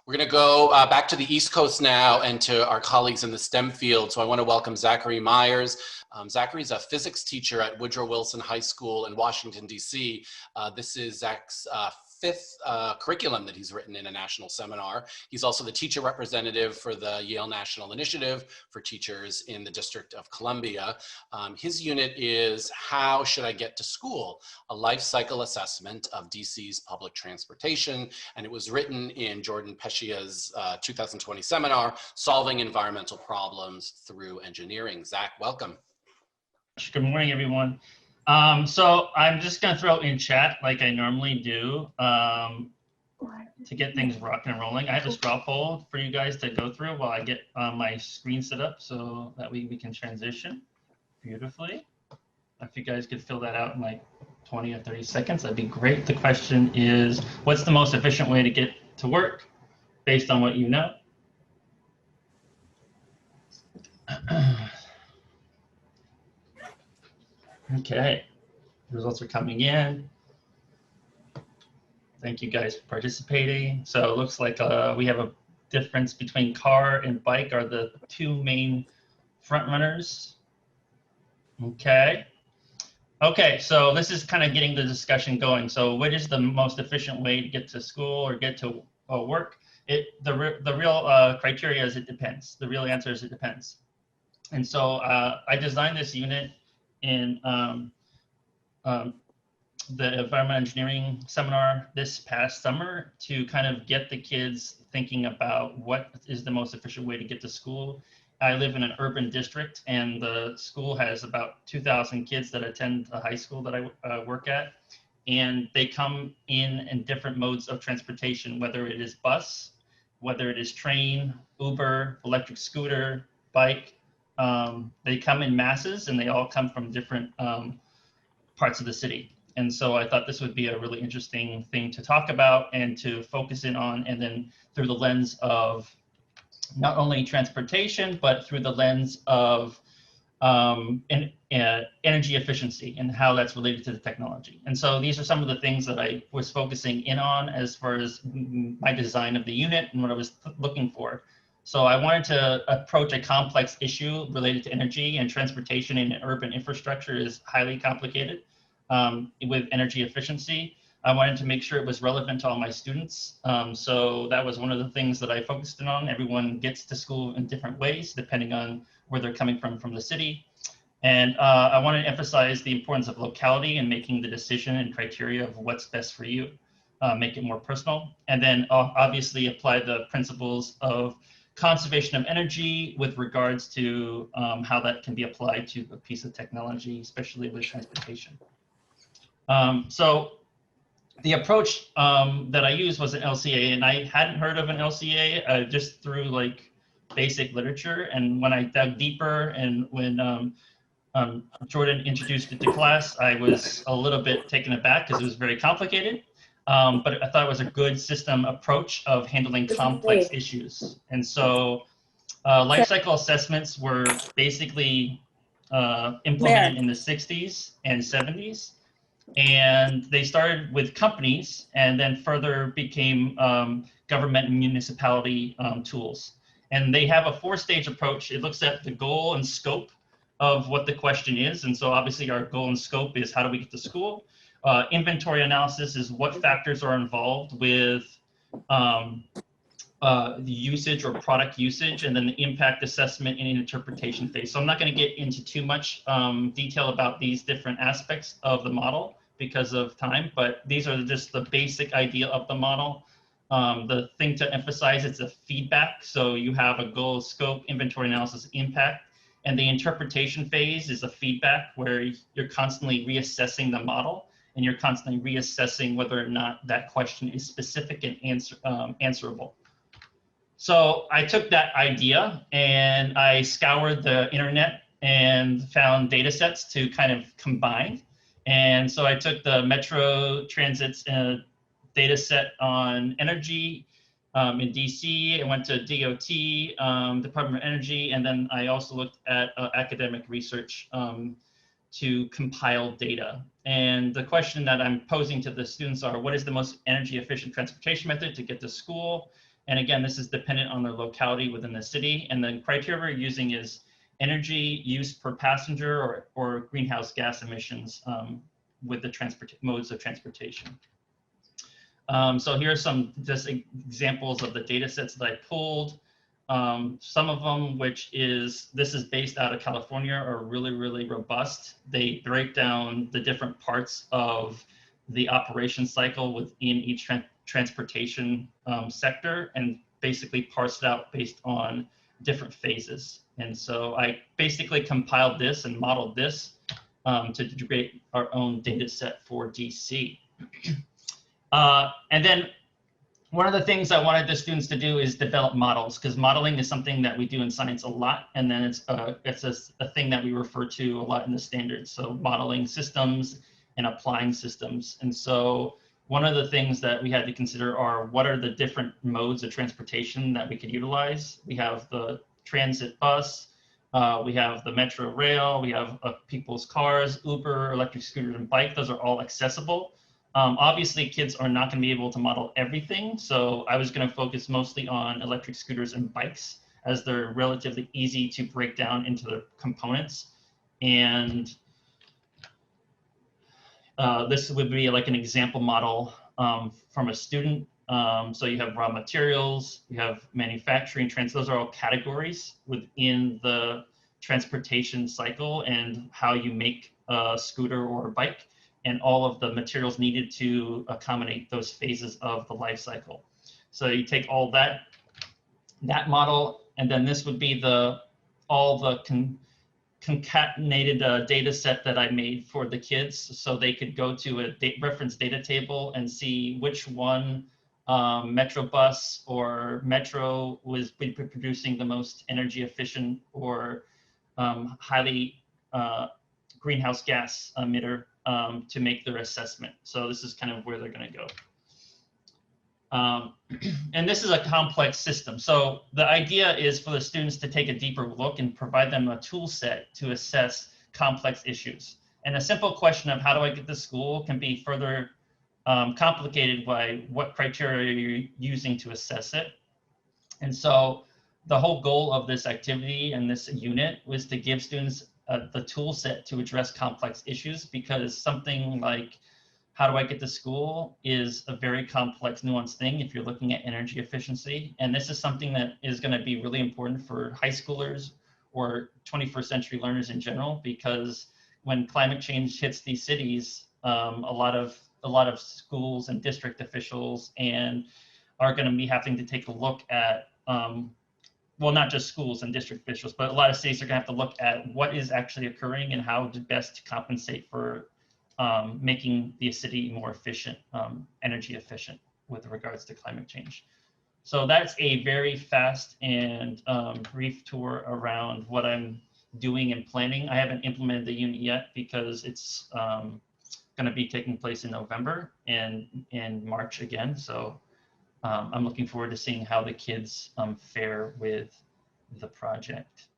We're going to go back to the East Coast now and to our colleagues in the STEM field. So I want to welcome Zachary Meyers. Zachary's a physics teacher at Woodrow Wilson High School in Washington, D.C. This is Zach's fifth curriculum that he's written in a national seminar. He's also the teacher representative for the Yale National Initiative for Teachers in the District of Columbia. His unit is How Should I Get to School? A life cycle assessment of DC's public transportation. And it was written in Jordan Peccia's 2020 seminar, Solving Environmental Problems Through Engineering. Zach, welcome. Good morning, everyone. So I'm just going to throw in chat like I normally do to get things rocking and rolling. I have a straw poll for you guys to go through while I get my screen set up so that we can transition beautifully. If you guys could fill that out in like 20 or 30 seconds, that'd be great. The question is, what's the most efficient way to get to work based on what you know? Okay, results are coming in. Thank you guys for participating. So it looks like we have a difference between car and bike are the two main front runners. Okay. Okay, so this is kind of getting the discussion going. So what is the most efficient way to get to school or get to work? The real criteria is it depends. The real answer is it depends. And so I designed this unit in the environmental engineering seminar this past summer to kind of get the kids thinking about what is the most efficient way to get to school. I live in an urban district and the school has about 2,000 kids that attend the high school that I work at. And they come in different modes of transportation, whether it is bus, whether it is train, Uber, electric scooter, bike. They come in masses and they all come from different parts of the city. And so I thought this would be a really interesting thing to talk about and to focus in on, and then through the lens of not only transportation, but through the lens of energy efficiency and how that's related to the technology. And so these are some of the things that I was focusing in on as far as my design of the unit and what I was looking for. So I wanted to approach a complex issue related to energy, and transportation in urban infrastructure is highly complicated with energy efficiency. I wanted to make sure it was relevant to all my students. So that was one of the things that I focused in on. Everyone gets to school in different ways, depending on where they're coming from the city. And I wanted to emphasize the importance of locality and making the decision and criteria of what's best for you, make it more personal. And then obviously apply the principles of conservation of energy with regards to how that can be applied to a piece of technology, especially with transportation. So the approach that I used was an LCA, and I hadn't heard of an LCA just through like basic literature. And when I dug deeper and when Jordan introduced it to class, I was a little bit taken aback because it was very complicated. But I thought it was a good system approach of handling complex issues. And so life cycle assessments were basically implemented in the 60s and 70s. And they started with companies and then further became government and municipality tools. And they have a 4-stage approach. It looks at the goal and scope of what the question is. And so obviously our goal and scope is how do we get to school? Inventory analysis is what factors are involved with the usage or product usage, and then the impact assessment and interpretation phase. So I'm not going to get into too much detail about these different aspects of the model because of time, but these are just the basic idea of the model. The thing to emphasize, it's a feedback. So you have a goal, scope, inventory analysis, impact, and the interpretation phase is a feedback where you're constantly reassessing the model, and you're constantly reassessing whether or not that question is specific and answerable. So I took that idea and I scoured the internet and found data sets to kind of combine. And so I took the Metro Transit's data set on energy in DC. I went to DOT, Department of Energy, and then I also looked at academic research to compile data. And the question that I'm posing to the students are, what is the most energy efficient transportation method to get to school? And again, this is dependent on their locality within the city. And the criteria we're using is energy use per passenger or greenhouse gas emissions with the modes of transportation. So here are some just examples of the data sets that I pulled. Some of them, this is based out of California, are really, really robust. They break down the different parts of the operation cycle within each transportation sector and basically parse it out based on different phases. And so I basically compiled this and modeled this to create our own data set for DC. And then one of the things I wanted the students to do is develop models, because modeling is something that we do in science a lot, and then it's a thing that we refer to a lot in the standards. So modeling systems and applying systems. And so one of the things that we had to consider are what are the different modes of transportation that we could utilize. We have the transit bus, we have the metro rail, we have people's cars, Uber, electric scooters, and bike. Those are all accessible. Obviously, kids are not going to be able to model everything, so I was going to focus mostly on electric scooters and bikes, as they're relatively easy to break down into the components. And this would be like an example model from a student. So you have raw materials, you have manufacturing, those are all categories within the transportation cycle and how you make a scooter or a bike, and all of the materials needed to accommodate those phases of the life cycle. So you take all that model, and then this would be all the concatenated data set that I made for the kids, so they could go to a reference data table and see which one Metro bus or Metro was producing the most energy efficient or highly greenhouse gas emitter to make their assessment. So this is kind of where they're going to go. And this is a complex system. So the idea is for the students to take a deeper look and provide them a tool set to assess complex issues. And a simple question of how do I get to school can be further complicated by what criteria you're using to assess it. And so the whole goal of this activity and this unit was to give students the tool set to address complex issues, because something like how do I get to school is a very complex, nuanced thing if you're looking at energy efficiency. And this is something that is going to be really important for high schoolers or 21st century learners in general, because when climate change hits these cities, a lot of schools and district officials are going to be having to take a look at well, not just schools and district officials, but a lot of cities are going to have to look at what is actually occurring and how to best compensate for making the city more efficient, energy efficient with regards to climate change. So that's a very fast and brief tour around what I'm doing and planning. I haven't implemented the unit yet because it's going to be taking place in November and in March again. So I'm looking forward to seeing how the kids fare with the project.